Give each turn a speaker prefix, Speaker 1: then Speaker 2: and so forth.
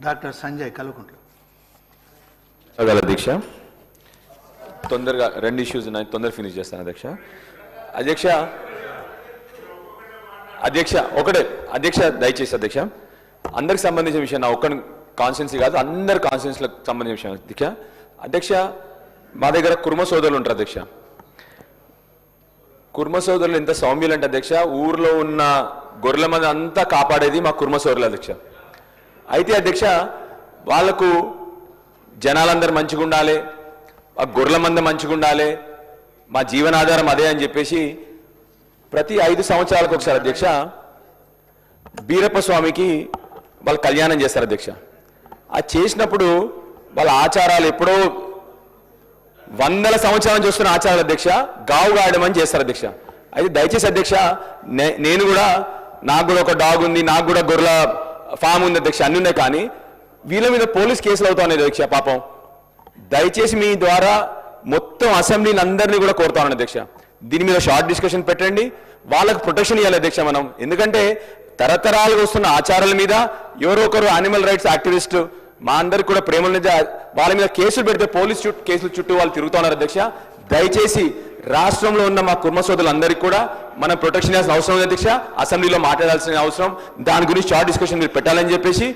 Speaker 1: Doctor Sanjay కలుకుంట్ల.
Speaker 2: అధ్యక్ష తొందరగా 2 issues ఉన్నాయి, తొందరగా ఫినిష్ చేస్తాను అధ్యక్ష. అధ్యక్ష దయచేసి అధ్యక్ష, అందరికి సంబంధించిన విషయం, నా ఒక్క కాన్స్టిట్యున్సీ కాదు అందరి కాన్స్టిట్యున్సీలకు సంబంధించిన విషయం. అధ్యక్ష మా దగ్గర కుర్మ సోదరులు ఉంటారు అధ్యక్ష. కుర్మ సోదరులు ఎంత సౌమ్యులు అంటే అధ్యక్ష, ఊర్లో ఉన్న గొర్రెల మంది అంతా కాపాడేది మా కుర్మ సోదరులు అధ్యక్ష. అయితే అధ్యక్ష వాళ్ళకు జనాలందరూ మంచిగా ఉండాలి, ఆ గొర్రెల మంది మంచిగా ఉండాలి, మా జీవనాధారం అదే అని చెప్పేసి ప్రతి 5 సంవత్సరాలకు ఒకసారి అధ్యక్ష బీరప్ప స్వామికి వాళ్ళు కళ్యాణం చేస్తారు అధ్యక్ష. అది చేసినప్పుడు వాళ్ళ ఆచారాలు ఎప్పుడో 100 సంవత్సరాలు చూస్తున్న ఆచారాలు అధ్యక్ష గావు గాయడం అని చేస్తారు అధ్యక్ష. అయితే దయచేసి అధ్యక్ష నేను కూడా, నాకు కూడా ఒక డాగ్ ఉంది, నాకు కూడా గొర్రెల ఫామ్ ఉంది అధ్యక్ష, అన్ని ఉన్నాయి, కానీ వీళ్ళ మీద పోలీస్ కేసులు అవుతా ఉన్నాయి అధ్యక్ష. పాపం దయచేసి మీ ద్వారా మొత్తం అసెంబ్లీని అందరినీ కూడా కోరుతాను అధ్యక్ష, దీని మీద షార్ట్ డిస్కషన్ పెట్టండి, వాళ్ళకు ప్రొటెక్షన్ ఇవ్వాలి అధ్యక్ష మనం. ఎందుకంటే తరతరాలుగా వస్తున్న ఆచారాల మీద ఎవరో ఒకరు యానిమల్ రైట్స్ యాక్టివిస్ట్ మా అందరికి కూడా ప్రేమల మీద వాళ్ళ మీద కేసులు పెడితే పోలీస్ కేసుల చుట్టూ వాళ్ళు తిరుగుతూ ఉన్నారు అధ్యక్ష. దయచేసి రాష్ట్రంలో ఉన్న మా కుర్మ సోదరులందరికీ కూడా మనం ప్రొటెక్షన్ ఇవ్వాల్సిన అవసరం ఉంది అధ్యక్ష. అసెంబ్లీలో మాట్లాడాల్సిన అవసరం, దాని గురించి షార్ట్ డిస్కషన్ మీరు పెట్టాలని చెప్పేసి